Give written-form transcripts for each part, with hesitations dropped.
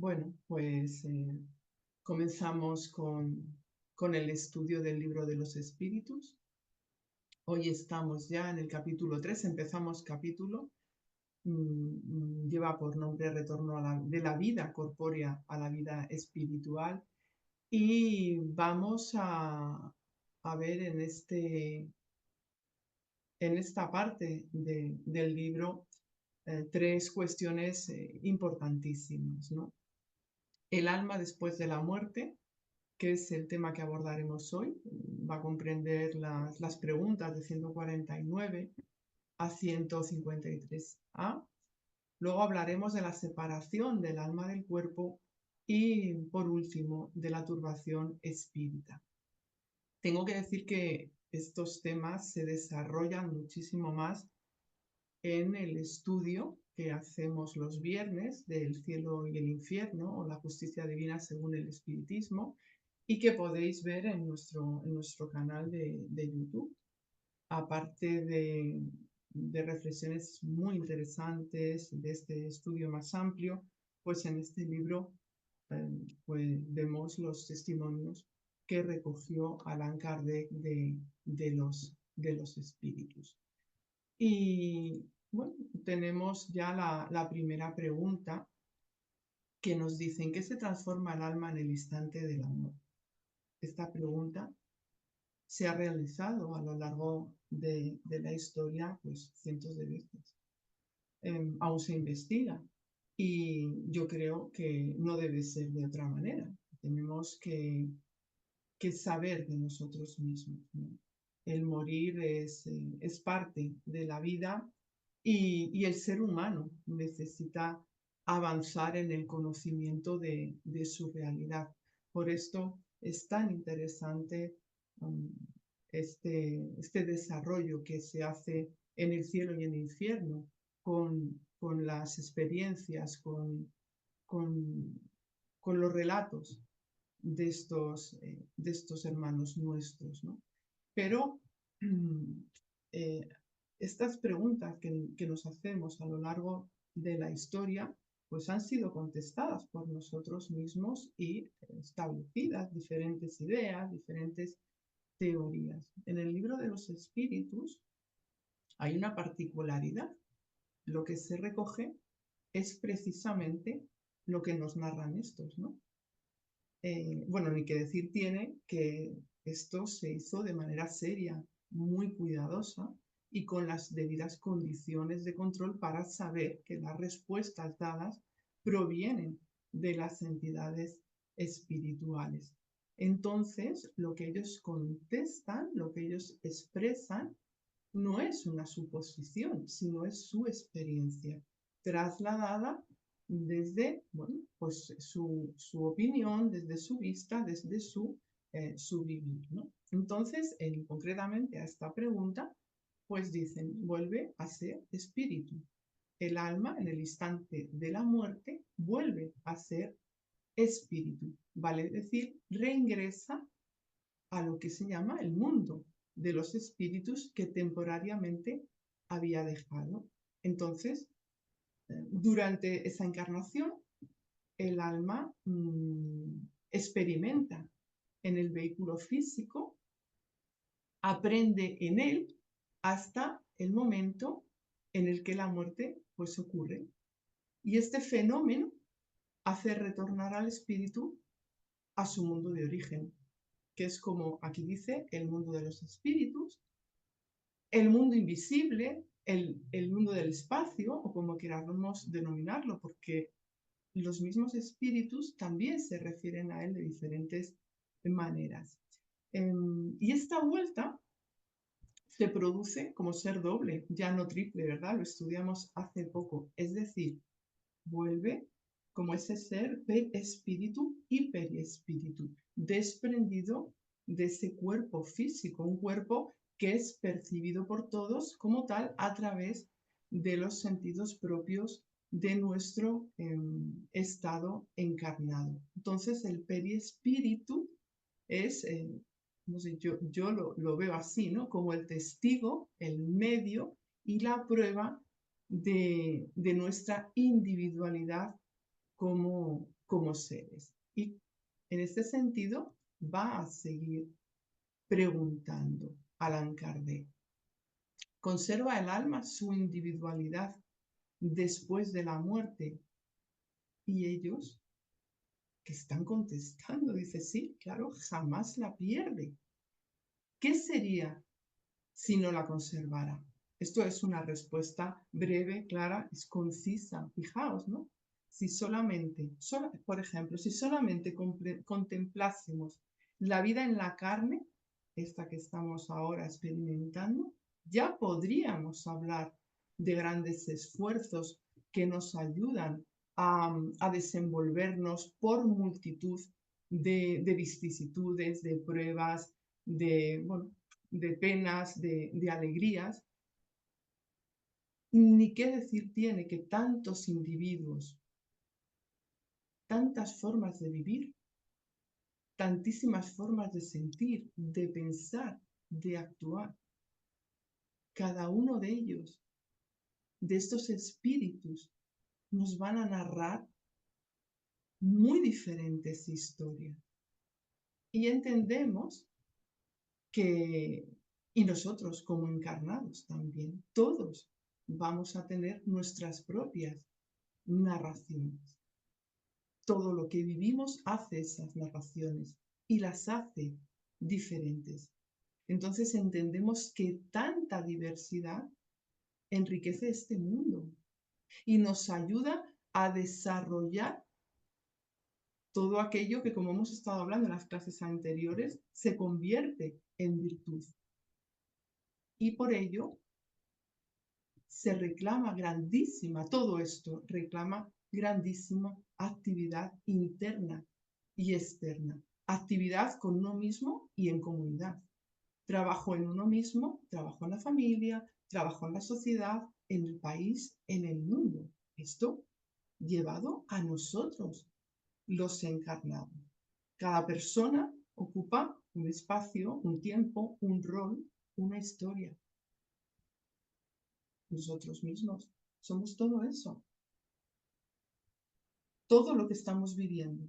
Bueno, pues comenzamos con el estudio del libro de los espíritus. Hoy estamos ya en el capítulo 3. Empezamos capítulo, lleva por nombre Retorno de la vida corpórea a la vida espiritual. Y vamos a ver en esta parte del libro tres cuestiones importantísimas, ¿no? El alma después de la muerte, que es el tema que abordaremos hoy. Va a comprender las preguntas de 149 a 153a. Luego hablaremos de la separación del alma del cuerpo y, por último, de la turbación espírita. Tengo que decir que estos temas se desarrollan muchísimo más en el estudio que hacemos los viernes del cielo y el infierno, o la justicia divina según el espiritismo, y que podéis ver en nuestro canal de YouTube. Aparte de reflexiones muy interesantes de este estudio más amplio, pues en este libro pues vemos los testimonios que recogió Allan Kardec de los espíritus. Y bueno, tenemos ya la primera pregunta, que nos dice: ¿en qué se transforma el alma en el instante del amor? Esta pregunta se ha realizado a lo largo de la historia pues cientos de veces. Aún se investiga y yo creo que no debe ser de otra manera. Tenemos que saber de nosotros mismos, ¿no? El morir es parte de la vida y el ser humano necesita avanzar en el conocimiento de su realidad. Por esto es tan interesante um, este desarrollo que se hace en el cielo y en el infierno con las experiencias, con, con los relatos de estos hermanos nuestros, ¿no? Pero eh, estas preguntas que nos hacemos a lo largo de la historia, pues han sido contestadas por nosotros mismos y establecidas diferentes ideas, diferentes teorías. En el libro de los espíritus hay una particularidad. Lo que se recoge es precisamente lo que nos narran estos, ¿no? Bueno, ni que decir tiene que esto se hizo de manera seria, muy cuidadosa y con las debidas condiciones de control para saber que las respuestas dadas provienen de las entidades espirituales. Entonces, lo que ellos contestan, lo que ellos expresan, no es una suposición, sino es su experiencia trasladada desde, bueno, pues su opinión, desde su vista, desde su vivir, ¿no? Entonces, concretamente a esta pregunta, pues dicen: vuelve a ser espíritu. El alma, en el instante de la muerte, vuelve a ser espíritu. Vale decir, reingresa a lo que se llama el mundo de los espíritus que temporariamente había dejado. Entonces, durante esa encarnación, el alma experimenta en el vehículo físico, aprende en él hasta el momento en el que la muerte pues ocurre. Y este fenómeno hace retornar al espíritu a su mundo de origen, que es, como aquí dice, el mundo de los espíritus, el mundo invisible, el mundo del espacio, o como queramos denominarlo, porque los mismos espíritus también se refieren a él de diferentes maneras. Y esta vuelta se produce como ser doble, ya no triple, ¿verdad? Lo estudiamos hace poco. Es decir, vuelve como ese ser espíritu y periespíritu, desprendido de ese cuerpo físico, un cuerpo que es percibido por todos como tal a través de los sentidos propios de nuestro estado encarnado. Entonces, el periespíritu es, no sé, yo lo veo así, ¿no? Como el testigo, el medio y la prueba de nuestra individualidad como seres. Y en este sentido va a seguir preguntando Allan Kardec. ¿Conserva el alma su individualidad después de la muerte? Y ellos que están contestando, dice, sí, claro, jamás la pierde. ¿Qué sería si no la conservara? Esto es una respuesta breve, clara, es concisa. Fijaos, ¿no? Si solamente, por ejemplo, si solamente contemplásemos la vida en la carne, esta que estamos ahora experimentando, ya podríamos hablar de grandes esfuerzos que nos ayudan a desenvolvernos por multitud de vicisitudes, de pruebas, bueno, de penas, de alegrías. Ni qué decir tiene que tantos individuos, tantas formas de vivir, tantísimas formas de sentir, de pensar, de actuar. Cada uno de ellos, de estos espíritus, nos van a narrar muy diferentes historias. Y entendemos que, y nosotros como encarnados también, todos vamos a tener nuestras propias narraciones. Todo lo que vivimos hace esas narraciones y las hace diferentes. Entonces entendemos que tanta diversidad enriquece este mundo y nos ayuda a desarrollar todo aquello que, como hemos estado hablando en las clases anteriores, se convierte en virtud. Y por ello se reclama grandísima, todo esto reclama grandísima actividad interna y externa. Actividad con uno mismo y en comunidad. Trabajo en uno mismo, trabajo en la familia, trabajo en la sociedad, en el país, en el mundo. Esto llevado a nosotros, los encarnados. Cada persona ocupa un espacio, un tiempo, un rol, una historia. Nosotros mismos somos todo eso. Todo lo que estamos viviendo,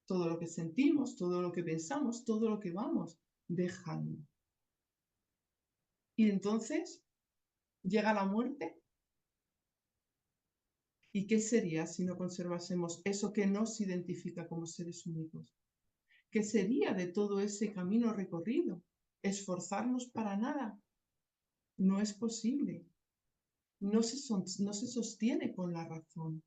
todo lo que sentimos, todo lo que pensamos, todo lo que vamos dejando. Y entonces llega la muerte. ¿Y qué sería si no conservásemos eso que nos identifica como seres únicos? ¿Qué sería de todo ese camino recorrido? ¿Esforzarnos para nada? No es posible. No se sostiene con la razón.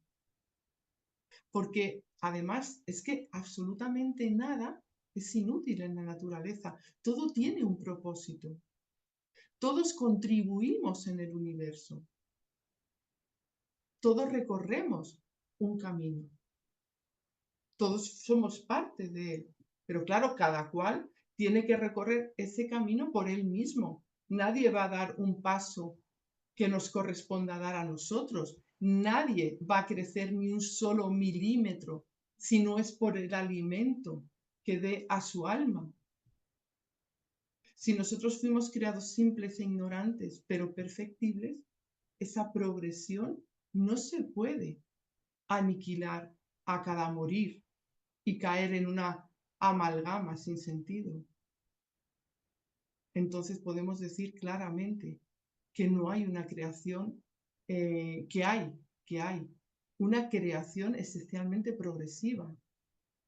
Porque además es que absolutamente nada es inútil en la naturaleza. Todo tiene un propósito. Todos contribuimos en el universo. Todos recorremos un camino. Todos somos parte de él. Pero claro, cada cual tiene que recorrer ese camino por él mismo. Nadie va a dar un paso que nos corresponda dar a nosotros. Nadie va a crecer ni un solo milímetro si no es por el alimento que dé a su alma. Si nosotros fuimos creados simples e ignorantes, pero perfectibles, esa progresión no se puede aniquilar a cada morir y caer en una amalgama sin sentido. Entonces podemos decir claramente que no hay una creación, que hay una creación esencialmente progresiva,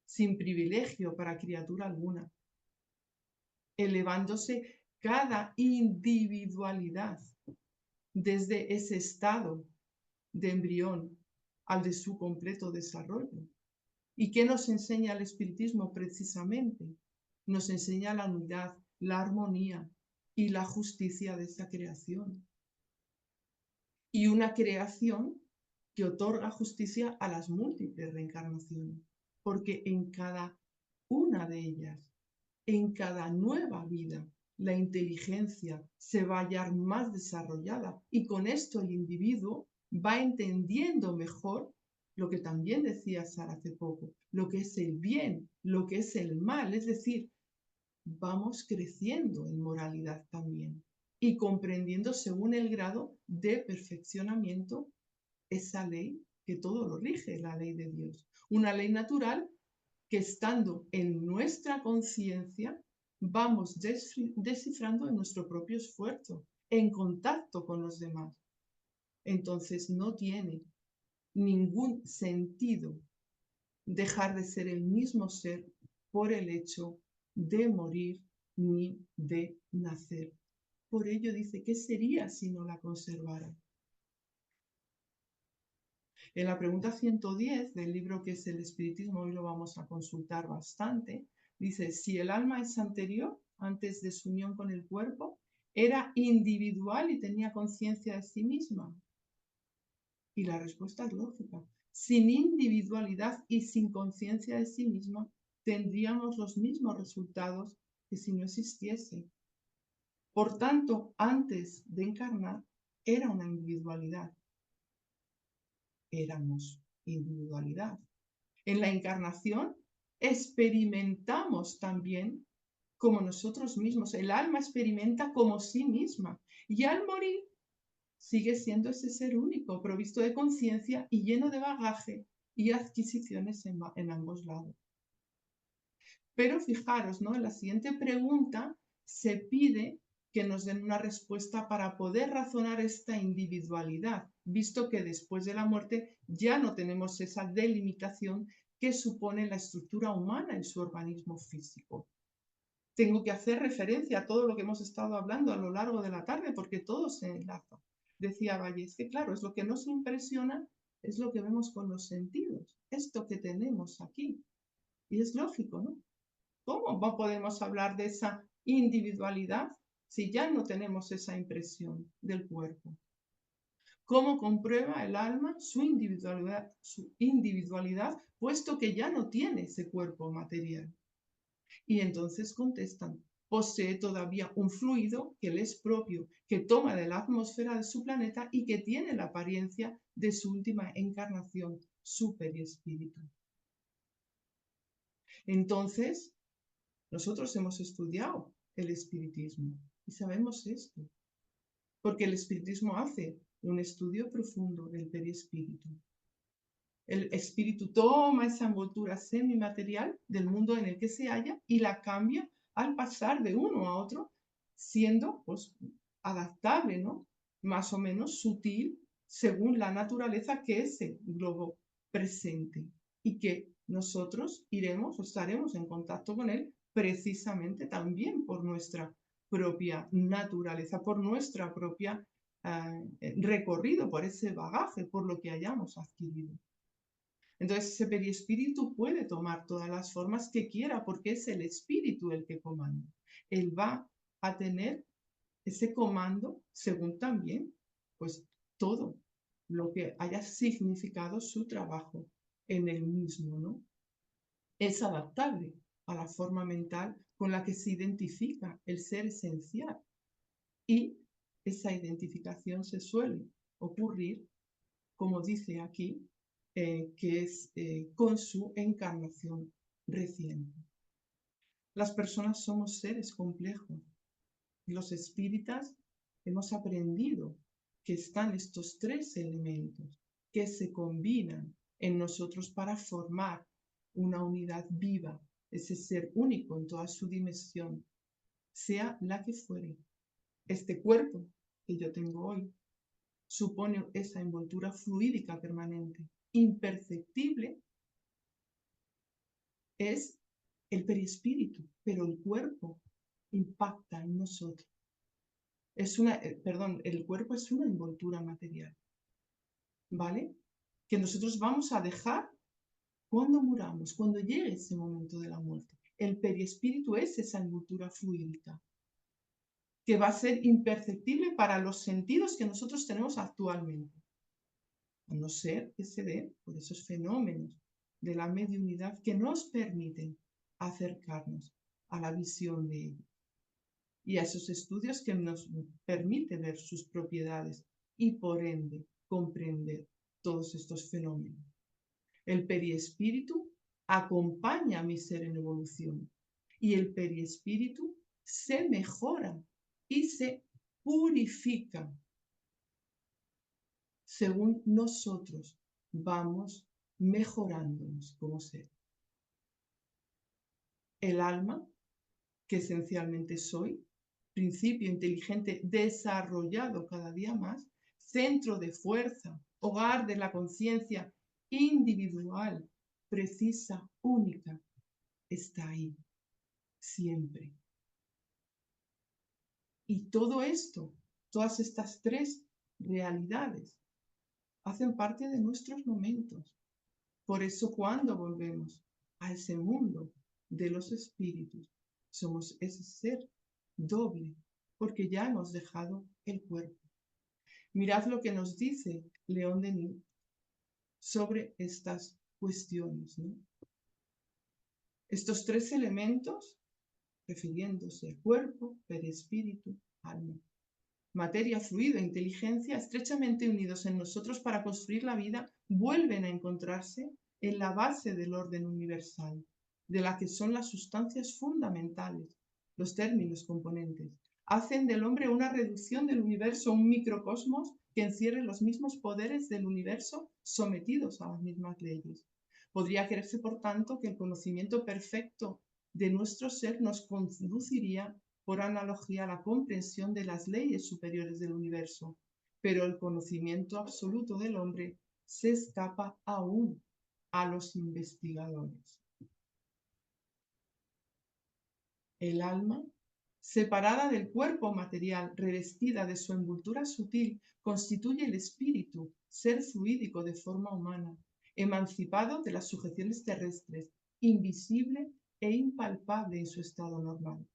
sin privilegio para criatura alguna, elevándose cada individualidad desde ese estado de embrión al de su completo desarrollo. ¿Y qué nos enseña el espiritismo precisamente? Nos enseña la unidad, la armonía y la justicia de esa creación. Y una creación que otorga justicia a las múltiples reencarnaciones, porque en cada una de ellas, en cada nueva vida, la inteligencia se va a hallar más desarrollada y con esto el individuo va entendiendo mejor lo que también decía Sara hace poco, lo que es el bien, lo que es el mal, es decir, vamos creciendo en moralidad también y comprendiendo según el grado de perfeccionamiento esa ley que todo lo rige la ley de Dios. Una ley natural que estando en nuestra conciencia vamos descifrando en nuestro propio esfuerzo, en contacto con los demás. Entonces no tiene ningún sentido dejar de ser el mismo ser por el hecho de morir ni de nacer. Por ello dice, ¿qué sería si no la conservara? En la pregunta 110 del libro que es el Espiritismo, hoy lo vamos a consultar bastante, dice, si el alma es anterior, antes de su unión con el cuerpo, ¿era individual y tenía conciencia de sí misma? Y la respuesta es lógica. Sin individualidad y sin conciencia de sí misma, tendríamos los mismos resultados que si no existiese. Por tanto, antes de encarnar, era una individualidad. Éramos individualidad. En la encarnación experimentamos también como nosotros mismos. El alma experimenta como sí misma. Y al morir sigue siendo ese ser único, provisto de conciencia y lleno de bagaje y adquisiciones en ambos lados. Pero fijaros, ¿no? En la siguiente pregunta se pide que nos den una respuesta para poder razonar esta individualidad, visto que después de la muerte ya no tenemos esa delimitación que supone la estructura humana en su organismo físico. Tengo que hacer referencia a todo lo que hemos estado hablando a lo largo de la tarde, porque todo se enlaza. Decía Valle, es que claro, es lo que nos impresiona, es lo que vemos con los sentidos, esto que tenemos aquí. Y es lógico, ¿no? ¿Cómo no podemos hablar de esa individualidad si ya no tenemos esa impresión del cuerpo? ¿Cómo comprueba el alma su individualidad, puesto que ya no tiene ese cuerpo material? Y entonces contestan, posee todavía un fluido que le es propio, que toma de la atmósfera de su planeta y que tiene la apariencia de su última encarnación, su perispíritu. Entonces, nosotros hemos estudiado el espiritismo y sabemos esto, porque el espiritismo hace un estudio profundo del perispíritu. El espíritu toma esa envoltura semimaterial del mundo en el que se halla y la cambia al pasar de uno a otro, siendo pues, adaptable, ¿no? Más o menos sutil según la naturaleza que ese globo presente y que nosotros iremos o estaremos en contacto con él precisamente también por nuestra propia naturaleza, por nuestra propia recorrido, por ese bagaje, por lo que hayamos adquirido. Entonces ese perispíritu puede tomar todas las formas que quiera porque es el espíritu el que comanda. Él va a tener ese comando según también, pues todo lo que haya significado su trabajo en el mismo, ¿no? Es adaptable a la forma mental con la que se identifica el ser esencial y esa identificación se suele ocurrir, como dice aquí, que es con su encarnación reciente. Las personas somos seres complejos. Los espíritas hemos aprendido que están estos tres elementos que se combinan en nosotros para formar una unidad viva, ese ser único en toda su dimensión, sea la que fuere. Este cuerpo que yo tengo hoy supone esa envoltura fluídica permanente, imperceptible, es el perispíritu, pero el cuerpo impacta en nosotros. El cuerpo es una envoltura material, ¿vale? Que nosotros vamos a dejar cuando muramos, cuando llegue ese momento de la muerte. El perispíritu es esa envoltura fluídica, que va a ser imperceptible para los sentidos que nosotros tenemos actualmente, a no ser que se den por esos fenómenos de la mediunidad que nos permiten acercarnos a la visión de ello y a esos estudios que nos permiten ver sus propiedades y por ende comprender todos estos fenómenos. El periespíritu acompaña a mi ser en evolución y el periespíritu se mejora y se purifica según nosotros vamos mejorándonos como ser. El alma, que esencialmente soy, principio inteligente desarrollado cada día más, centro de fuerza, hogar de la conciencia individual, precisa, única, está ahí, siempre. Y todo esto, todas estas tres realidades, hacen parte de nuestros momentos. Por eso cuando volvemos a ese mundo de los espíritus, somos ese ser doble, porque ya hemos dejado el cuerpo. Mirad lo que nos dice León Denis sobre estas cuestiones, ¿no? Estos tres elementos, refiriéndose al cuerpo, perispíritu, alma, materia, fluido e inteligencia, estrechamente unidos en nosotros para construir la vida, vuelven a encontrarse en la base del orden universal, de la que son las sustancias fundamentales, los términos componentes. Hacen del hombre una reducción del universo, un microcosmos que encierre los mismos poderes del universo sometidos a las mismas leyes. Podría creerse, por tanto, que el conocimiento perfecto de nuestro ser nos conduciría por analogía a la comprensión de las leyes superiores del universo, pero el conocimiento absoluto del hombre se escapa aún a los investigadores. El alma, separada del cuerpo material, revestida de su envoltura sutil, constituye el espíritu, ser fluídico de forma humana, emancipado de las sujeciones terrestres, invisible e impalpable en su estado normal.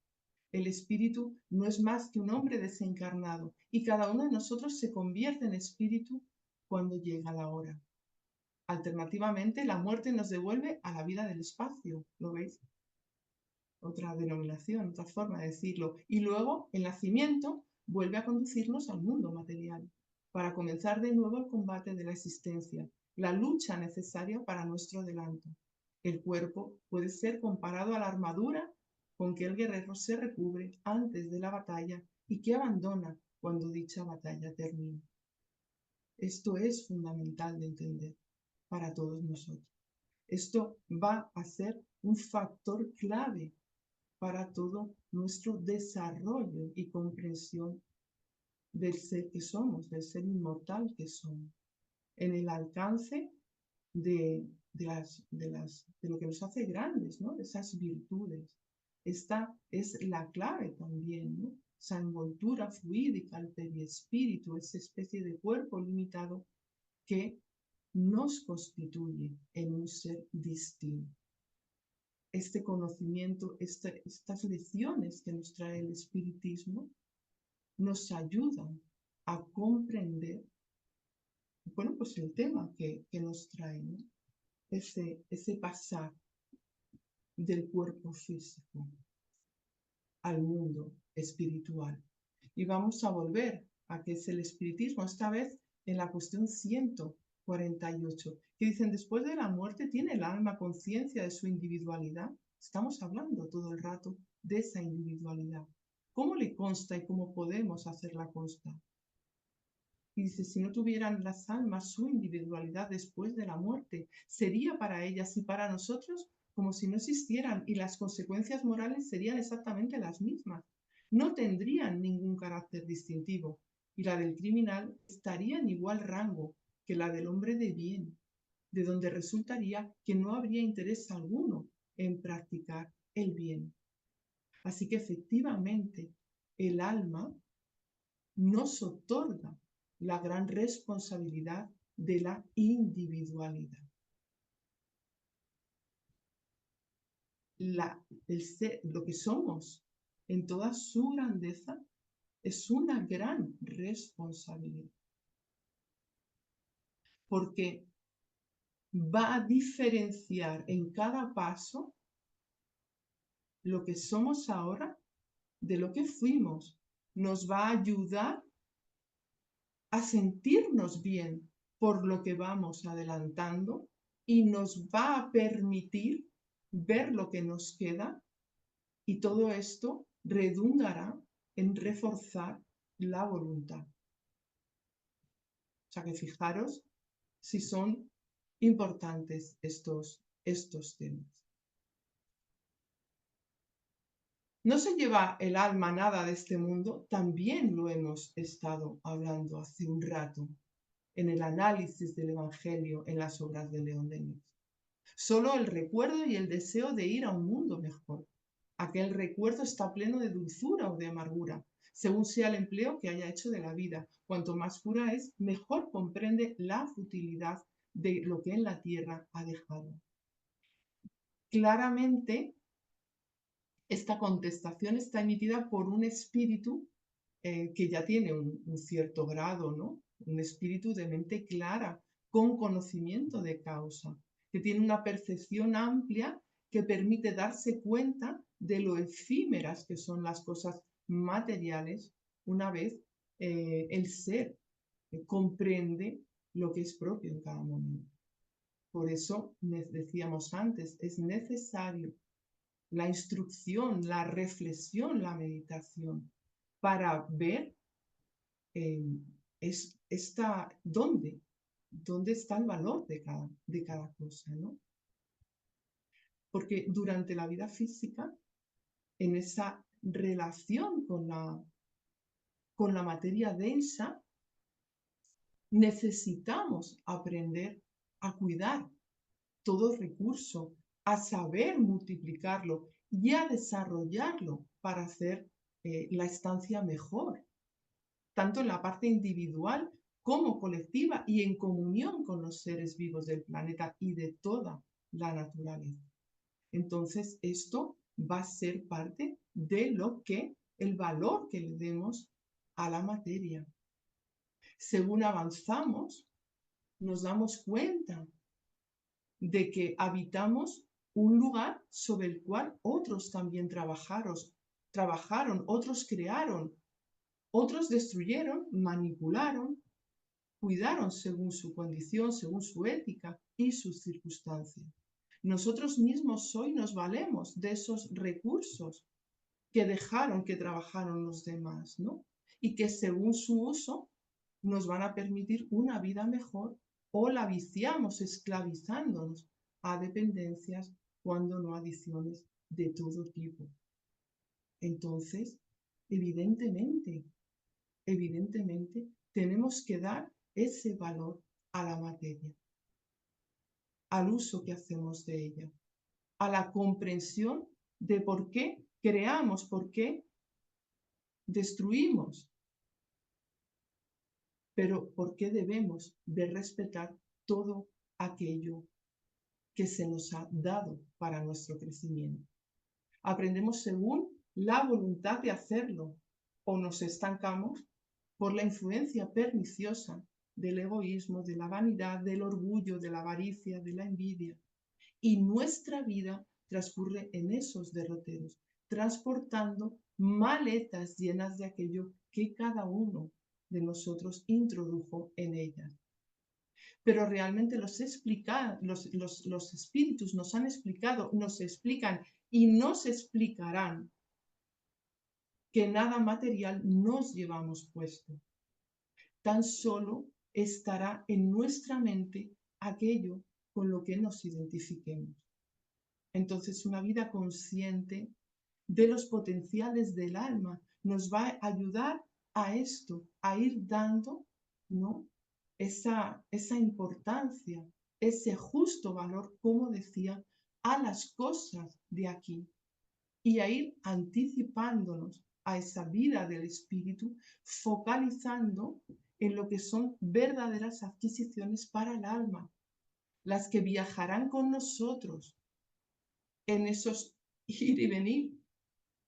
El espíritu no es más que un hombre desencarnado y cada uno de nosotros se convierte en espíritu cuando llega la hora. Alternativamente, la muerte nos devuelve a la vida del espacio, ¿lo veis? Otra denominación, otra forma de decirlo. Y luego el nacimiento vuelve a conducirnos al mundo material, para comenzar de nuevo el combate de la existencia, la lucha necesaria para nuestro adelanto. El cuerpo puede ser comparado a la armadura con que el guerrero se recubre antes de la batalla y que abandona cuando dicha batalla termina. Esto es fundamental de entender para todos nosotros. Esto va a ser un factor clave para todo nuestro desarrollo y comprensión del ser que somos, del ser inmortal que somos, en el alcance de lo que nos hace grandes, ¿no? De esas virtudes. Esta es la clave también, ¿no? Esa envoltura fluídica, el periespíritu, esa especie de cuerpo limitado que nos constituye en un ser distinto. Este conocimiento, estas lecciones que nos trae el espiritismo, nos ayudan a comprender, bueno, pues el tema que nos trae, ¿no? Ese pasar del cuerpo físico al mundo espiritual. Y vamos a volver a que es el espiritismo, esta vez en la cuestión 148, que dicen, después de la muerte, ¿tiene el alma conciencia de su individualidad? Estamos hablando todo el rato de esa individualidad. ¿Cómo le consta y cómo podemos hacerla constar? Y dice, si no tuvieran las almas su individualidad después de la muerte, sería para ellas y para nosotros como si no existieran y las consecuencias morales serían exactamente las mismas. No tendrían ningún carácter distintivo y la del criminal estaría en igual rango que la del hombre de bien, de donde resultaría que no habría interés alguno en practicar el bien. Así que efectivamente el alma nos otorga la gran responsabilidad de la individualidad. Lo que somos en toda su grandeza es una gran responsabilidad, porque va a diferenciar en cada paso lo que somos ahora de lo que fuimos. Nos va a ayudar a sentirnos bien por lo que vamos adelantando y nos va a permitir ver lo que nos queda, y todo esto redundará en reforzar la voluntad. O sea que fijaros si son importantes estos temas. ¿No se lleva el alma nada de este mundo? También lo hemos estado hablando hace un rato en el análisis del Evangelio en las obras de León Denis. Solo el recuerdo y el deseo de ir a un mundo mejor. Aquel recuerdo está pleno de dulzura o de amargura, según sea el empleo que haya hecho de la vida. Cuanto más pura es, mejor comprende la futilidad de lo que en la tierra ha dejado. Claramente, esta contestación está emitida por un espíritu que ya tiene un cierto grado, ¿no? Un espíritu de mente clara, con conocimiento de causa, que tiene una percepción amplia que permite darse cuenta de lo efímeras que son las cosas materiales una vez el ser comprende lo que es propio en cada momento. Por eso decíamos antes, es necesario la instrucción, la reflexión, la meditación, para ver dónde está el valor de cada cosa, ¿no? Porque durante la vida física, en esa relación con la materia densa, necesitamos aprender a cuidar todo recurso, a saber multiplicarlo y a desarrollarlo para hacer la estancia mejor, tanto en la parte individual como colectiva y en comunión con los seres vivos del planeta y de toda la naturaleza. Entonces, esto va a ser parte de lo que el valor que le demos a la materia. Según avanzamos, nos damos cuenta de que habitamos un lugar sobre el cual otros también trabajaron, otros crearon, otros destruyeron, manipularon, cuidaron según su condición, según su ética y sus circunstancias. Nosotros mismos hoy nos valemos de esos recursos que dejaron, que trabajaron los demás, ¿no? Y que según su uso nos van a permitir una vida mejor o la viciamos esclavizándonos a dependencias, cuando no adicciones de todo tipo. Entonces, evidentemente, tenemos que dar ese valor a la materia, al uso que hacemos de ella, a la comprensión de por qué creamos, por qué destruimos, pero por qué debemos de respetar todo aquello que se nos ha dado para nuestro crecimiento. Aprendemos según la voluntad de hacerlo o nos estancamos por la influencia perniciosa del egoísmo, de la vanidad, del orgullo, de la avaricia, de la envidia. Y nuestra vida transcurre en esos derroteros, transportando maletas llenas de aquello que cada uno de nosotros introdujo en ellas. Pero realmente los espíritus nos han explicado, nos explican y nos explicarán que nada material nos llevamos puesto. Tan solo estará en nuestra mente aquello con lo que nos identifiquemos. Entonces, una vida consciente de los potenciales del alma nos va a ayudar a esto, a ir dando, ¿no?, esa importancia, ese justo valor, como decía, a las cosas de aquí, y a ir anticipándonos a esa vida del espíritu, focalizando en lo que son verdaderas adquisiciones para el alma, las que viajarán con nosotros en esos ir y venir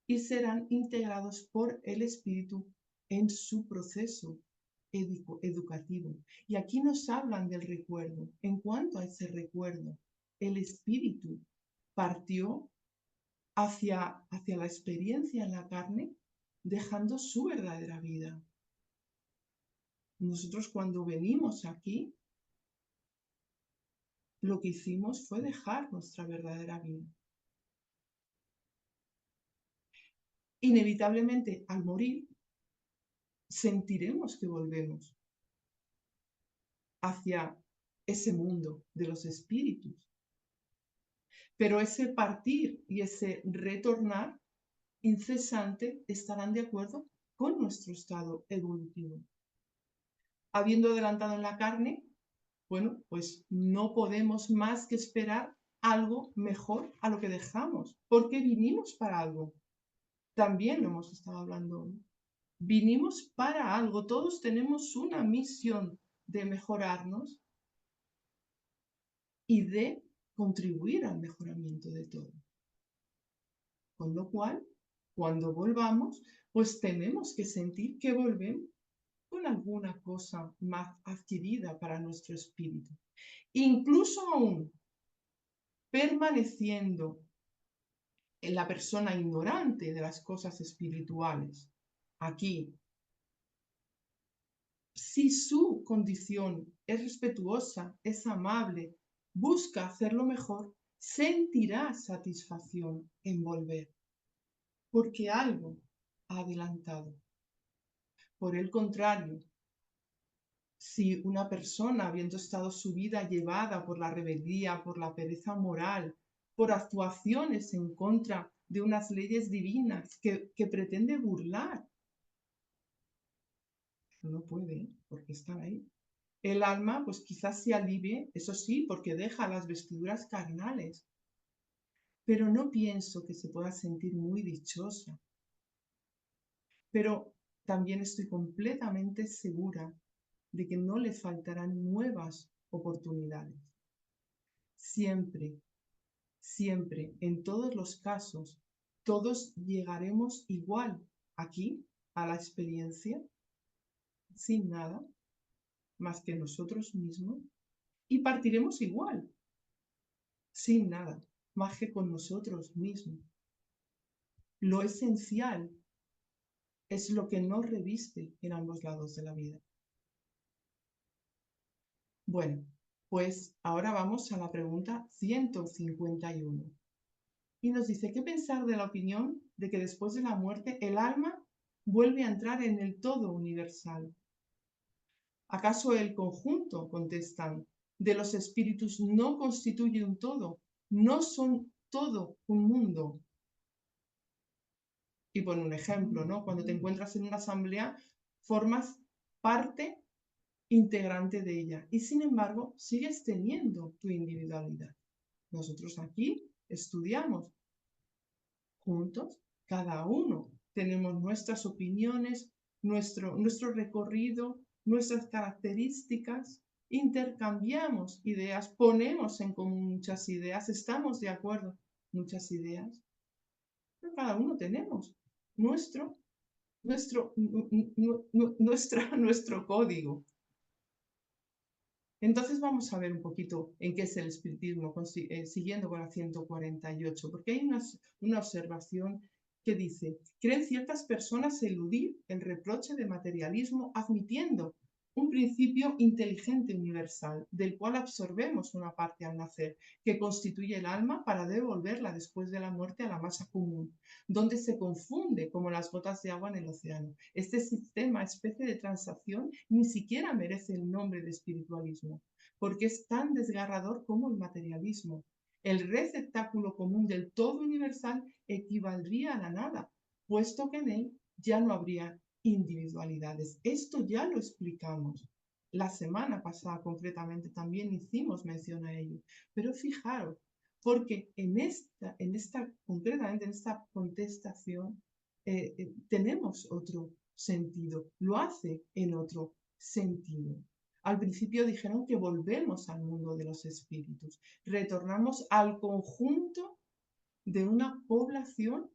y serán integrados por el espíritu en su proceso educativo. Y aquí nos hablan del recuerdo. En cuanto a ese recuerdo, el espíritu partió hacia la experiencia en la carne, dejando su verdadera vida. Nosotros, cuando venimos aquí, lo que hicimos fue dejar nuestra verdadera vida. Inevitablemente, al morir, sentiremos que volvemos hacia ese mundo de los espíritus. Pero ese partir y ese retornar incesante estarán de acuerdo con nuestro estado evolutivo. Habiendo adelantado en la carne, bueno, pues no podemos más que esperar algo mejor a lo que dejamos, porque vinimos para algo. También lo hemos estado hablando hoy. Vinimos para algo, todos tenemos una misión de mejorarnos y de contribuir al mejoramiento de todo. Con lo cual, cuando volvamos, pues tenemos que sentir que volvemos con alguna cosa más adquirida para nuestro espíritu. Incluso aún permaneciendo en la persona ignorante de las cosas espirituales, aquí, si su condición es respetuosa, es amable, busca hacerlo mejor, sentirá satisfacción en volver, porque algo ha adelantado. Por el contrario, si una persona, habiendo estado su vida llevada por la rebeldía, por la pereza moral, por actuaciones en contra de unas leyes divinas que pretende burlar, no puede, porque están ahí. El alma, pues quizás se alivie, eso sí, porque deja las vestiduras carnales, pero no pienso que se pueda sentir muy dichosa. Pero también estoy completamente segura de que no le faltarán nuevas oportunidades. Siempre, siempre, en todos los casos, todos llegaremos igual aquí a la experiencia, sin nada más que nosotros mismos, y partiremos igual, sin nada más que con nosotros mismos. Lo esencial es lo que nos reviste en ambos lados de la vida. Bueno, pues ahora vamos a la pregunta 151. Y nos dice, ¿qué pensar de la opinión de que después de la muerte el alma vuelve a entrar en el todo universal? ¿Acaso el conjunto, contestan, de los espíritus no constituye un todo? ¿No son todo un mundo? Y pone un ejemplo, ¿no? Cuando te encuentras en una asamblea, formas parte integrante de ella y sin embargo sigues teniendo tu individualidad. Nosotros aquí estudiamos juntos, cada uno tenemos nuestras opiniones, nuestro recorrido, nuestras características, intercambiamos ideas, ponemos en común muchas ideas, estamos de acuerdo muchas ideas, pero cada uno tenemos nuestro, nuestro código. Entonces vamos a ver un poquito en qué es el espiritismo, siguiendo con la 148, porque hay una observación que dice, ¿creen ciertas personas eludir el reproche de materialismo admitiendo un principio inteligente universal, del cual absorbemos una parte al nacer, que constituye el alma para devolverla después de la muerte a la masa común, donde se confunde como las gotas de agua en el océano? Este sistema, especie de transacción, ni siquiera merece el nombre de espiritualismo, porque es tan desgarrador como el materialismo. El receptáculo común del todo universal equivaldría a la nada, puesto que en él ya no habría individualidades. Esto ya lo explicamos. La semana pasada concretamente también hicimos mención a ello. Pero fijaros, porque concretamente en esta contestación tenemos otro sentido, lo hace en otro sentido. Al principio dijeron que volvemos al mundo de los espíritus, retornamos al conjunto de una población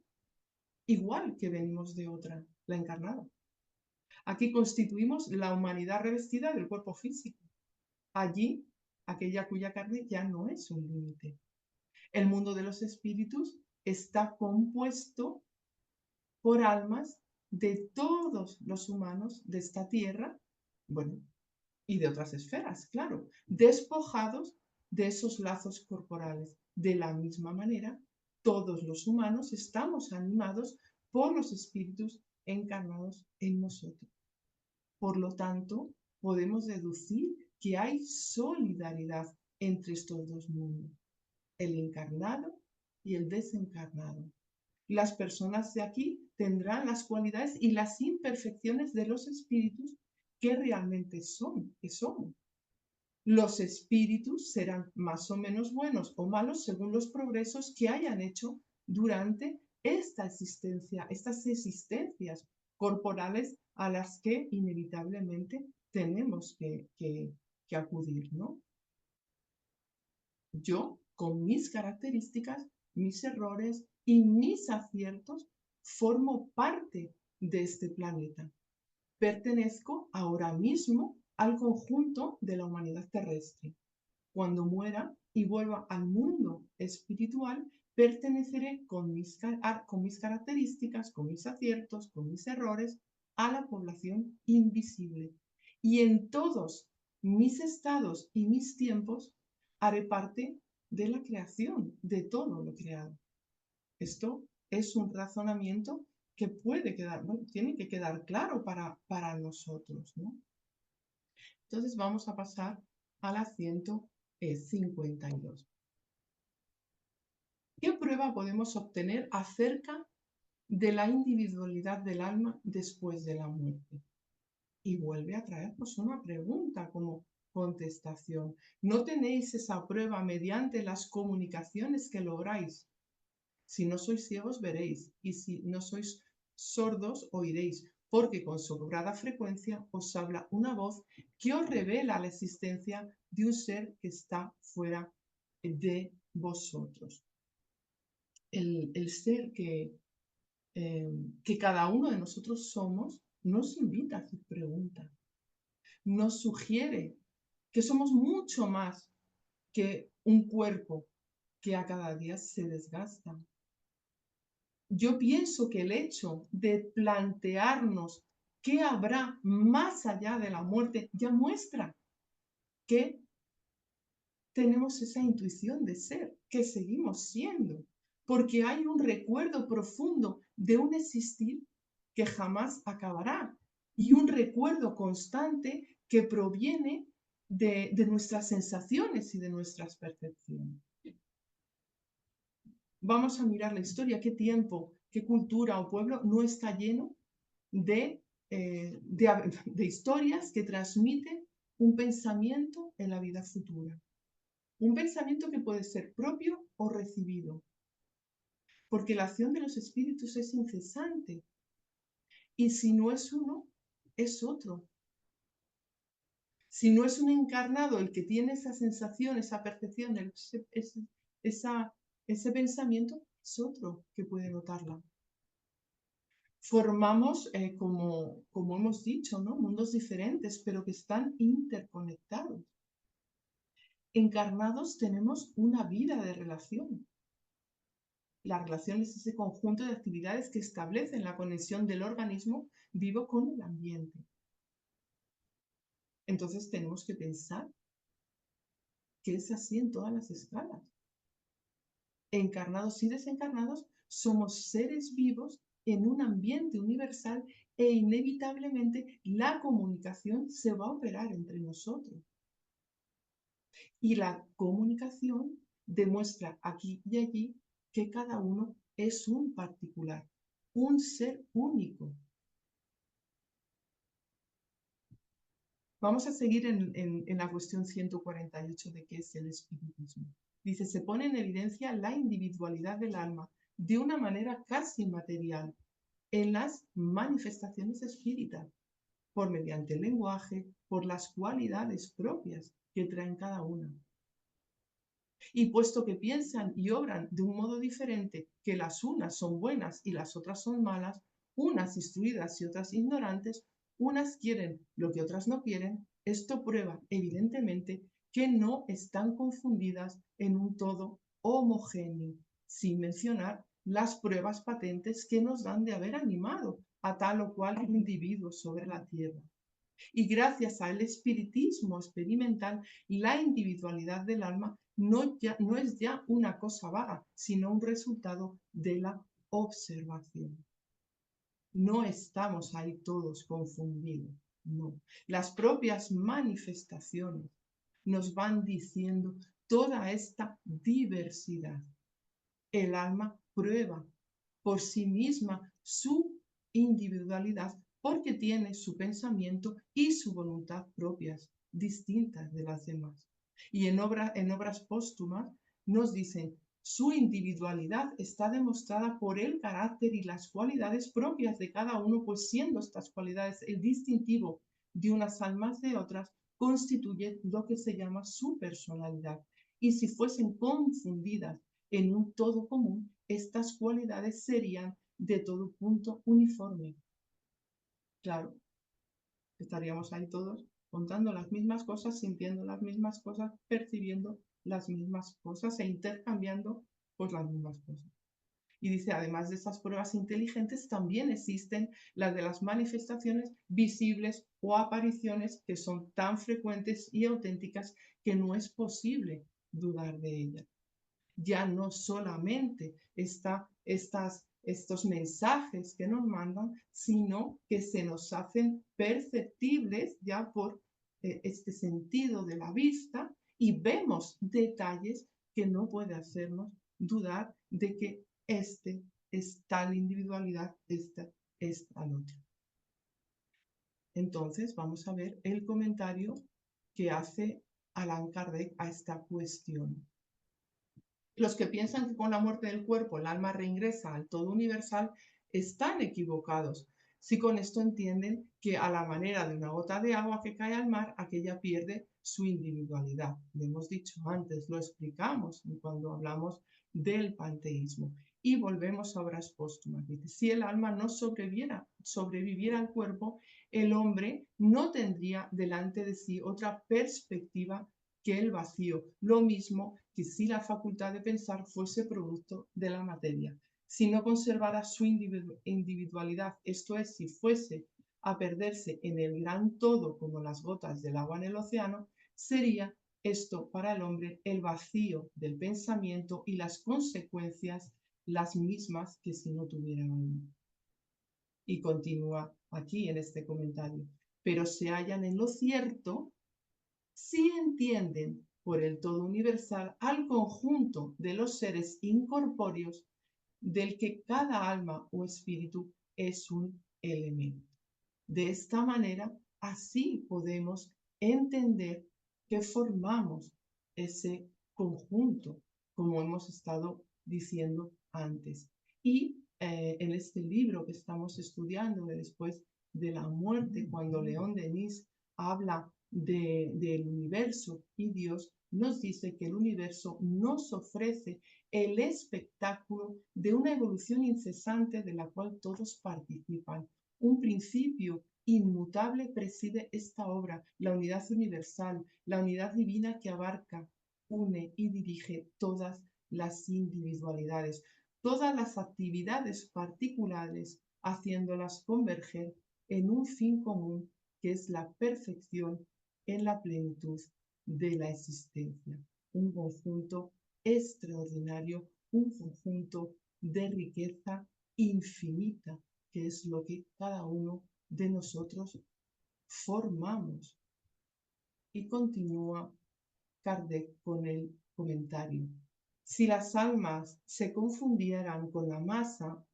igual que venimos de otra, la encarnada. Aquí constituimos la humanidad revestida del cuerpo físico. Allí, aquella cuya carne ya no es un límite. El mundo de los espíritus está compuesto por almas de todos los humanos de esta tierra, bueno, y de otras esferas, claro, despojados de esos lazos corporales. De la misma manera, todos los humanos estamos animados por los espíritus encarnados en nosotros. Por lo tanto, podemos deducir que hay solidaridad entre estos dos mundos, el encarnado y el desencarnado. Las personas de aquí tendrán las cualidades y las imperfecciones de los espíritus que realmente son, que somos. Los espíritus serán más o menos buenos o malos según los progresos que hayan hecho durante esta existencia, estas existencias corporales a las que inevitablemente tenemos que acudir, ¿no? Yo, con mis características, mis errores y mis aciertos, formo parte de este planeta. Pertenezco ahora mismo al conjunto de la humanidad terrestre. Cuando muera y vuelva al mundo espiritual, perteneceré con mis características, con mis aciertos, con mis errores, a la población invisible. Y en todos mis estados y mis tiempos haré parte de la creación, de todo lo creado. Esto es un razonamiento que puede quedar, bueno, tiene que quedar claro para nosotros, ¿no? Entonces vamos a pasar a la 152. ¿Qué prueba podemos obtener acerca de la individualidad del alma después de la muerte? Y vuelve a traernos una pregunta como contestación. ¿No tenéis esa prueba mediante las comunicaciones que lográis? Si no sois ciegos, veréis, y si no sois sordos, oiréis, porque con sobrada frecuencia os habla una voz que os revela la existencia de un ser que está fuera de vosotros. El ser que cada uno de nosotros somos nos invita a hacer preguntas, nos sugiere que somos mucho más que un cuerpo que a cada día se desgasta. Yo pienso que el hecho de plantearnos qué habrá más allá de la muerte ya muestra que tenemos esa intuición de ser, que seguimos siendo, porque hay un recuerdo profundo de un existir que jamás acabará y un recuerdo constante que proviene de nuestras sensaciones y de nuestras percepciones. Vamos a mirar la historia, qué tiempo, qué cultura o pueblo no está lleno de historias que transmiten un pensamiento en la vida futura. Un pensamiento que puede ser propio o recibido, porque la acción de los espíritus es incesante. Y si no es uno, es otro. Si no es un encarnado el que tiene esa sensación, esa percepción, ese pensamiento, es otro que puede notarla. Formamos, como hemos dicho, ¿no? Mundos diferentes, pero que están interconectados. Encarnados tenemos una vida de relación. La relación es ese conjunto de actividades que establecen la conexión del organismo vivo con el ambiente. Entonces tenemos que pensar que es así en todas las escalas. Encarnados y desencarnados, somos seres vivos en un ambiente universal e inevitablemente la comunicación se va a operar entre nosotros. Y la comunicación demuestra aquí y allí que cada uno es un particular, un ser único. Vamos a seguir en la cuestión 148 de qué es el espiritismo. Dice, se pone en evidencia la individualidad del alma de una manera casi material en las manifestaciones espíritas, por mediante el lenguaje, por las cualidades propias que traen cada una. Y puesto que piensan y obran de un modo diferente, que las unas son buenas y las otras son malas, unas instruidas y otras ignorantes, unas quieren lo que otras no quieren, esto prueba evidentemente que no están confundidas en un todo homogéneo, sin mencionar las pruebas patentes que nos dan de haber animado a tal o cual individuo sobre la tierra. Y gracias al espiritismo experimental, la individualidad del alma no es ya una cosa vaga, sino un resultado de la observación. No estamos ahí todos confundidos. No. Las propias manifestaciones nos van diciendo toda esta diversidad. El alma prueba por sí misma su individualidad porque tiene su pensamiento y su voluntad propias, distintas de las demás. Y en obras póstumas nos dicen, su individualidad está demostrada por el carácter y las cualidades propias de cada uno, pues siendo estas cualidades el distintivo de unas almas de otras, constituye lo que se llama su personalidad. Y si fuesen confundidas en un todo común, estas cualidades serían de todo punto uniforme. Claro, estaríamos ahí todos contando las mismas cosas, sintiendo las mismas cosas, percibiendo las mismas cosas e intercambiando pues las mismas cosas. Y dice, además de estas pruebas inteligentes, también existen las de las manifestaciones visibles o apariciones que son tan frecuentes y auténticas que no es posible dudar de ellas. Ya no solamente estos mensajes que nos mandan, sino que se nos hacen perceptibles ya por este sentido de la vista y vemos detalles que no puede hacernos dudar de que este es tal individualidad, esta es tal otra. Entonces vamos a ver el comentario que hace Allan Kardec a esta cuestión. Los que piensan que con la muerte del cuerpo el alma reingresa al todo universal están equivocados, si con esto entienden que a la manera de una gota de agua que cae al mar, aquella pierde su individualidad. Lo hemos dicho antes, lo explicamos cuando hablamos del panteísmo. Y volvemos a obras póstumas. Dice, si el alma no sobreviviera al cuerpo, el hombre no tendría delante de sí otra perspectiva que el vacío, lo mismo que si la facultad de pensar fuese producto de la materia. Si no conservara su individualidad, esto es, si fuese a perderse en el gran todo como las gotas del agua en el océano, sería esto para el hombre el vacío del pensamiento y las consecuencias las mismas que si no tuviera alma. Y continúa aquí en este comentario, pero se hallan en lo cierto si entienden por el todo universal al conjunto de los seres incorpóreos del que cada alma o espíritu es un elemento. De esta manera, así podemos entender que formamos ese conjunto, como hemos estado diciendo antes. Y en este libro que estamos estudiando de Después de la muerte, cuando León Denis habla del universo y Dios, nos dice que el universo nos ofrece el espectáculo de una evolución incesante de la cual todos participan. Un principio inmutable preside esta obra, la unidad universal, la unidad divina que abarca, une y dirige todas las individualidades, todas las actividades particulares, haciéndolas converger en un fin común que es la perfección en la plenitud de la existencia. Un conjunto extraordinario, un conjunto de riqueza infinita, que es lo que cada uno de nosotros formamos. Y continúa Kardec con el comentario. Si las almas se confundieran con la masa,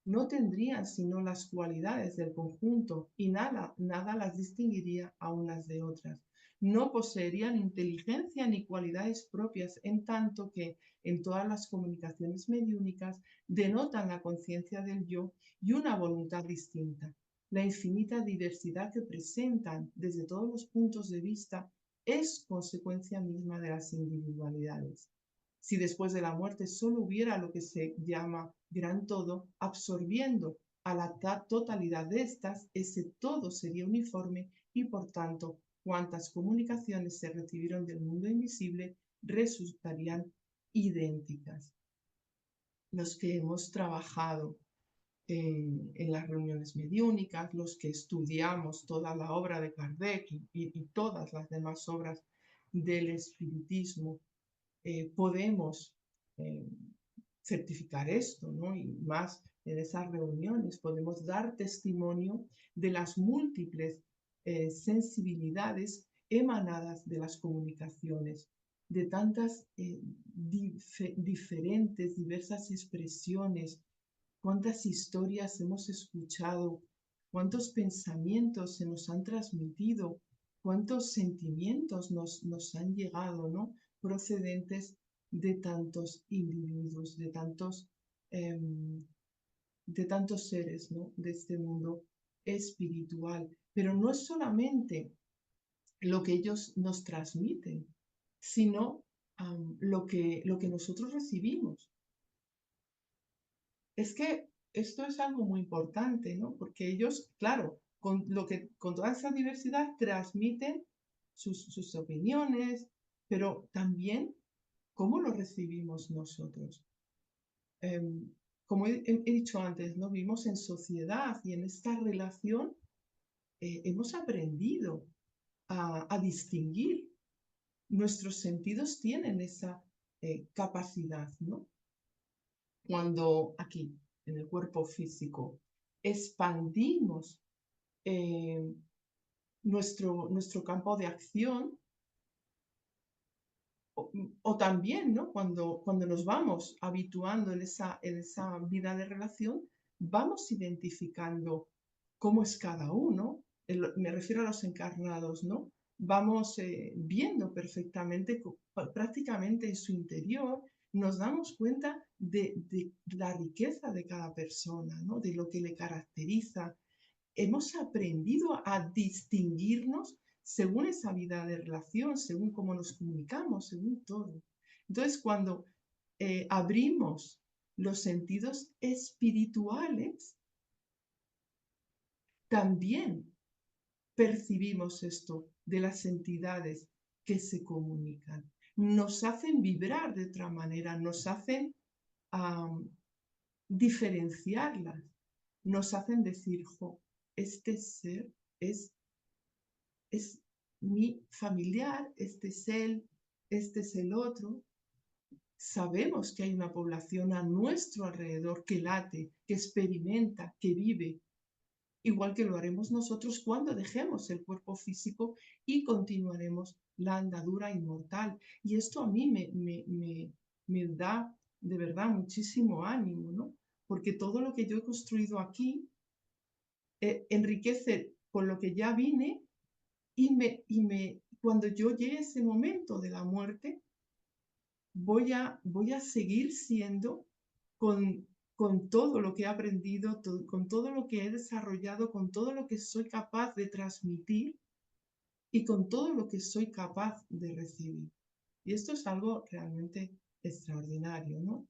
no tendrían sino las cualidades del conjunto y nada las distinguiría a unas de otras. No poseerían inteligencia ni cualidades propias, en tanto que en todas las comunicaciones mediúnicas denotan la conciencia del yo y una voluntad distinta. La infinita diversidad que presentan desde todos los puntos de vista es consecuencia misma de las individualidades. Si después de la muerte solo hubiera lo que se llama gran todo, absorbiendo a la totalidad de estas, ese todo sería uniforme y por tanto, cuantas comunicaciones se recibieron del mundo invisible resultarían idénticas. Los que hemos trabajado en las reuniones mediúnicas, los que estudiamos toda la obra de Kardec y todas las demás obras del espiritismo, podemos certificar esto, ¿no? Y más en esas reuniones podemos dar testimonio de las múltiples sensibilidades emanadas de las comunicaciones, de tantas diferentes, diversas expresiones, cuántas historias hemos escuchado, cuántos pensamientos se nos han transmitido, cuántos sentimientos nos han llegado, ¿no? Procedentes de tantos individuos, de tantos seres, ¿no? De este mundo espiritual. Pero no es solamente lo que ellos nos transmiten, sino lo que nosotros recibimos. Es que esto es algo muy importante, ¿no? Porque ellos, claro, con toda esa diversidad transmiten sus opiniones, pero también cómo lo recibimos nosotros. Como he dicho antes, ¿no? Vivimos en sociedad y en esta relación hemos aprendido a distinguir. Nuestros sentidos tienen esa capacidad, ¿no? Cuando aquí, en el cuerpo físico, expandimos eh, nuestro campo de acción, o también, ¿no? Cuando nos vamos habituando en esa vida de relación, vamos identificando cómo es cada uno, me refiero a los encarnados, ¿no? Vamos viendo perfectamente, prácticamente en su interior, nos damos cuenta de la riqueza de cada persona, ¿no? De lo que le caracteriza. Hemos aprendido a distinguirnos según esa vida de relación, según cómo nos comunicamos, según todo. Entonces, cuando abrimos los sentidos espirituales, también percibimos esto de las entidades que se comunican. Nos hacen vibrar de otra manera, nos hacen diferenciarlas, nos hacen decir, jo, este ser es mi familiar, este es el otro. Sabemos que hay una población a nuestro alrededor que late, que experimenta, que vive, igual que lo haremos nosotros cuando dejemos el cuerpo físico y continuaremos la andadura inmortal. Y esto a mí me da de verdad muchísimo ánimo, ¿no? Porque todo lo que yo he construido aquí enriquece con lo que ya vine cuando yo llegue a ese momento de la muerte, voy a seguir siendo con todo lo que he aprendido, con todo lo que he desarrollado, con todo lo que soy capaz de transmitir y con todo lo que soy capaz de recibir. Y esto es algo realmente extraordinario, ¿no?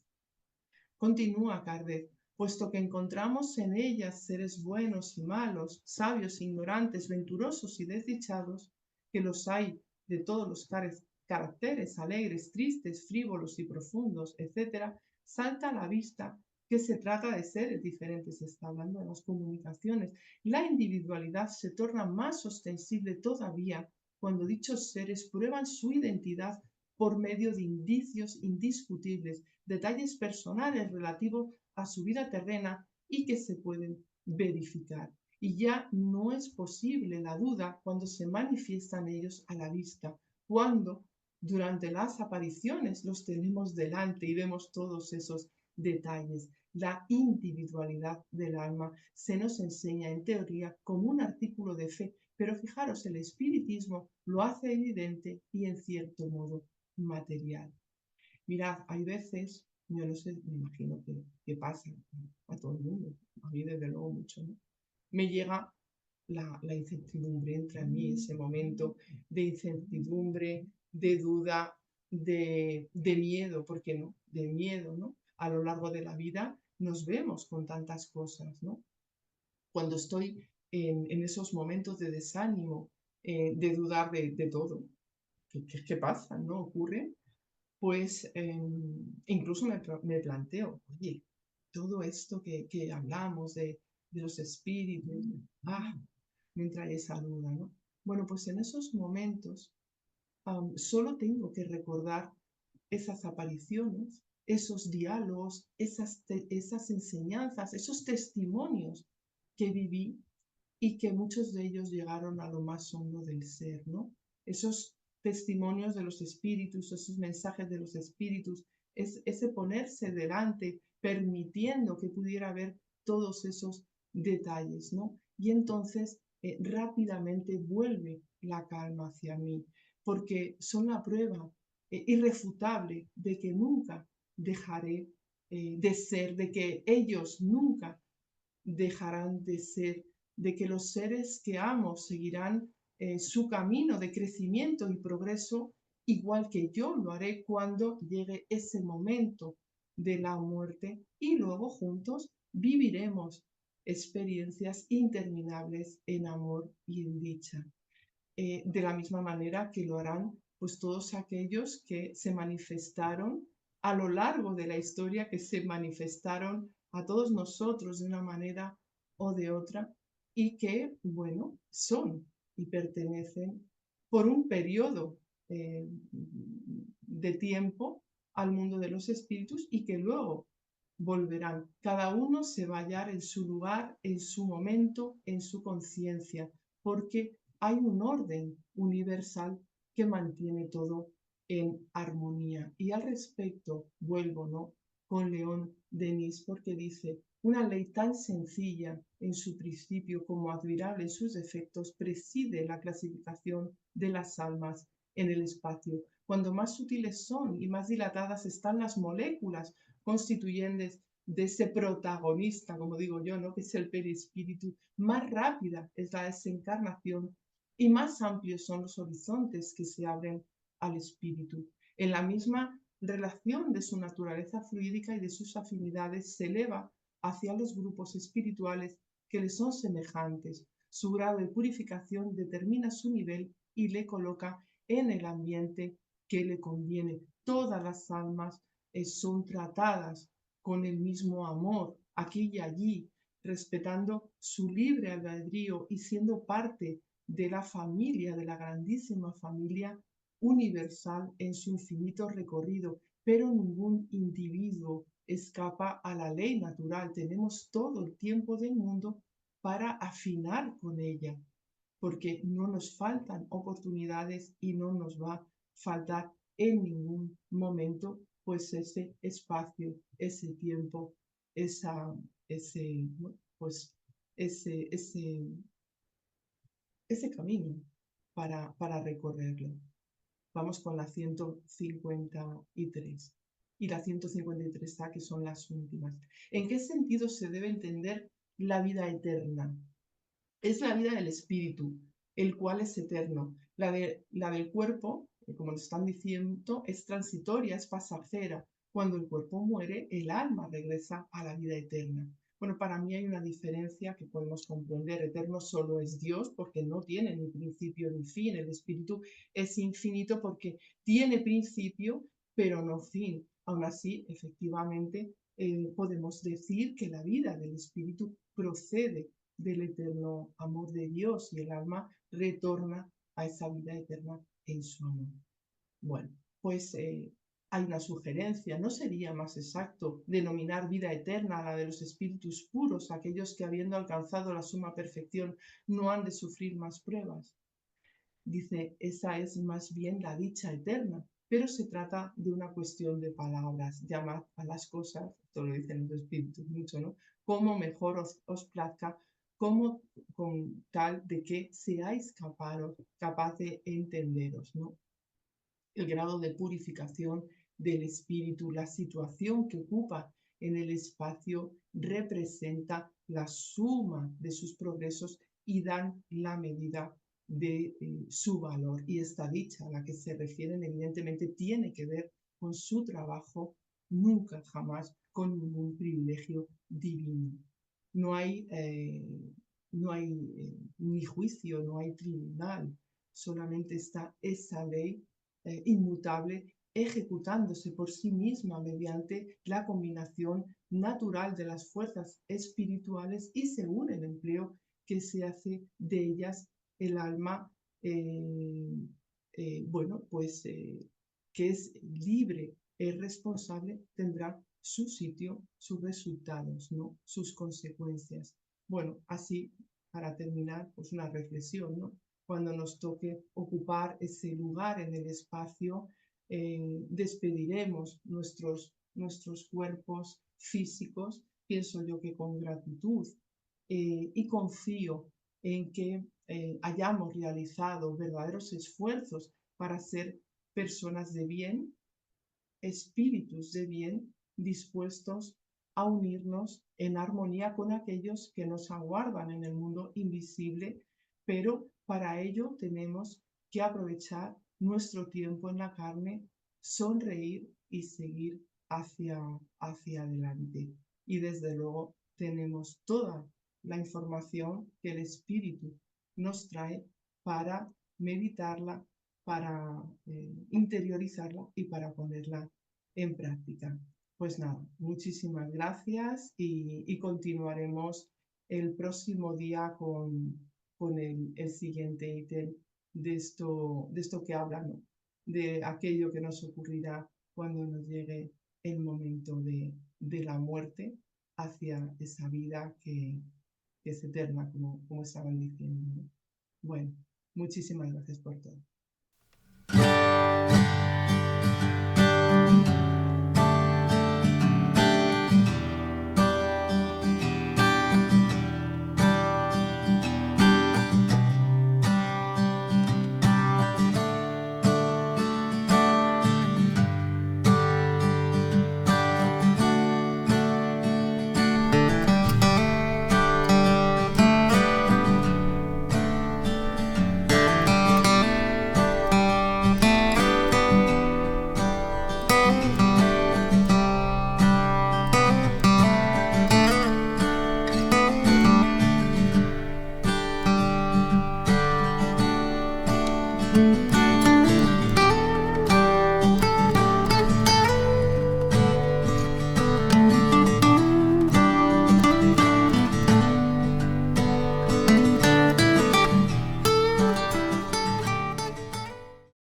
Continúa Kardec, puesto que encontramos en ellas seres buenos y malos, sabios e ignorantes, venturosos y desdichados, que los hay de todos los caracteres, alegres, tristes, frívolos y profundos, etc., salta a la vista que se trata de seres diferentes, se está hablando de las comunicaciones. La individualidad se torna más ostensible todavía cuando dichos seres prueban su identidad por medio de indicios indiscutibles, detalles personales relativos a su vida terrena y que se pueden verificar. Y ya no es posible la duda cuando se manifiestan ellos a la vista, cuando durante las apariciones los tenemos delante y vemos todos esos detalles. La individualidad del alma se nos enseña en teoría como un artículo de fe, pero fijaros, el espiritismo lo hace evidente y en cierto modo material. Mirad, hay veces, yo no sé, me imagino que pasa a todo el mundo, a mí desde luego mucho, ¿no? Me llega la incertidumbre, entra en mí ese momento de incertidumbre, de duda, de miedo, ¿por qué no? De miedo, ¿no? A lo largo de la vida nos vemos con tantas cosas, ¿no? Cuando estoy en esos momentos de desánimo, de dudar de todo, ¿qué pasa? ¿No? Ocurre pues incluso me planteo, oye, todo esto que hablamos de los espíritus, me trae esa duda, ¿no? Bueno, pues en esos momentos solo tengo que recordar esas apariciones, esos diálogos, esas enseñanzas, esos testimonios que viví y que muchos de ellos llegaron a lo más hondo del ser, ¿no? Esos testimonios de los espíritus, esos mensajes de los espíritus, ese ponerse delante, permitiendo que pudiera haber todos esos detalles, ¿no? Y entonces rápidamente vuelve la calma hacia mí, porque son la prueba irrefutable de que nunca dejaré de ser, de que ellos nunca dejarán de ser, de que los seres que amo seguirán su camino de crecimiento y progreso, igual que yo lo haré cuando llegue ese momento de la muerte y luego juntos viviremos experiencias interminables en amor y en dicha. De la misma manera que lo harán pues todos aquellos que se manifestaron a lo largo de la historia, que se manifestaron a todos nosotros de una manera o de otra y que, bueno, son y pertenecen por un periodo de tiempo al mundo de los espíritus y que luego volverán. Cada uno se va a hallar en su lugar, en su momento, en su conciencia, porque hay un orden universal que mantiene todo en armonía. Y al respecto, vuelvo, ¿no? Con León Denis, porque dice, una ley tan sencilla en su principio como admirable en sus defectos preside la clasificación de las almas en el espacio. Cuando más sutiles son y más dilatadas están las moléculas constituyentes de ese protagonista, como digo yo, ¿no? Que es el perispíritu, más rápida es la desencarnación y más amplios son los horizontes que se abren al espíritu. En la misma relación de su naturaleza fluídica y de sus afinidades se eleva hacia los grupos espirituales que le son semejantes. Su grado de purificación determina su nivel y le coloca en el ambiente que le conviene. Todas las almas son tratadas con el mismo amor, aquí y allí, respetando su libre albedrío y siendo parte de la familia, de la grandísima familia universal en su infinito recorrido, pero ningún individuo escapa a la ley natural. Tenemos todo el tiempo del mundo para afinar con ella, porque no nos faltan oportunidades y no nos va a faltar en ningún momento pues ese espacio, ese tiempo, esa, ese, pues, ese, ese, ese camino para recorrerlo. Vamos con la 153 y la 153A, que son las últimas. ¿En qué sentido se debe entender la vida eterna? Es la vida del espíritu, el cual es eterno. La del cuerpo, como nos están diciendo, es transitoria, es pasajera. Cuando el cuerpo muere, el alma regresa a la vida eterna. Bueno, para mí hay una diferencia que podemos comprender. Eterno solo es Dios porque no tiene ni principio ni fin. El espíritu es infinito porque tiene principio, pero no fin. Aún así, efectivamente, podemos decir que la vida del espíritu procede del eterno amor de Dios y el alma retorna a esa vida eterna en su amor. Bueno, pues hay una sugerencia. ¿No sería más exacto denominar vida eterna a la de los espíritus puros, aquellos que habiendo alcanzado la suma perfección no han de sufrir más pruebas? Dice, esa es más bien la dicha eterna, pero se trata de una cuestión de palabras. Llamad a las cosas, esto lo dicen los espíritus mucho, ¿no? Como mejor os plazca, como con tal de que seáis capaz de entenderos, ¿no? El grado de purificación del espíritu, la situación que ocupa en el espacio representa la suma de sus progresos y dan la medida de su valor. Y esta dicha a la que se refieren evidentemente tiene que ver con su trabajo, nunca jamás con ningún privilegio divino. No hay, ni juicio, no hay tribunal, solamente está esa ley inmutable ejecutándose por sí misma mediante la combinación natural de las fuerzas espirituales y según el empleo que se hace de ellas el alma, bueno, pues que es libre, es responsable, tendrá su sitio, sus resultados, ¿no? Sus consecuencias. Bueno, así para terminar, pues una reflexión, ¿no? Cuando nos toque ocupar ese lugar en el espacio, despediremos nuestros cuerpos físicos, pienso yo que con gratitud, y confío en que hayamos realizado verdaderos esfuerzos para ser personas de bien, espíritus de bien, dispuestos a unirnos en armonía con aquellos que nos aguardan en el mundo invisible, pero para ello tenemos que aprovechar nuestro tiempo en la carne, sonreír y seguir hacia adelante. Y desde luego tenemos toda la información que el Espíritu nos trae para meditarla, para interiorizarla y para ponerla en práctica. Pues nada, muchísimas gracias y continuaremos el próximo día con el siguiente ítem de esto que habla, ¿no? De aquello que nos ocurrirá cuando nos llegue el momento de la muerte hacia esa vida que es eterna, como estaban diciendo, ¿no? Bueno, muchísimas gracias por todo.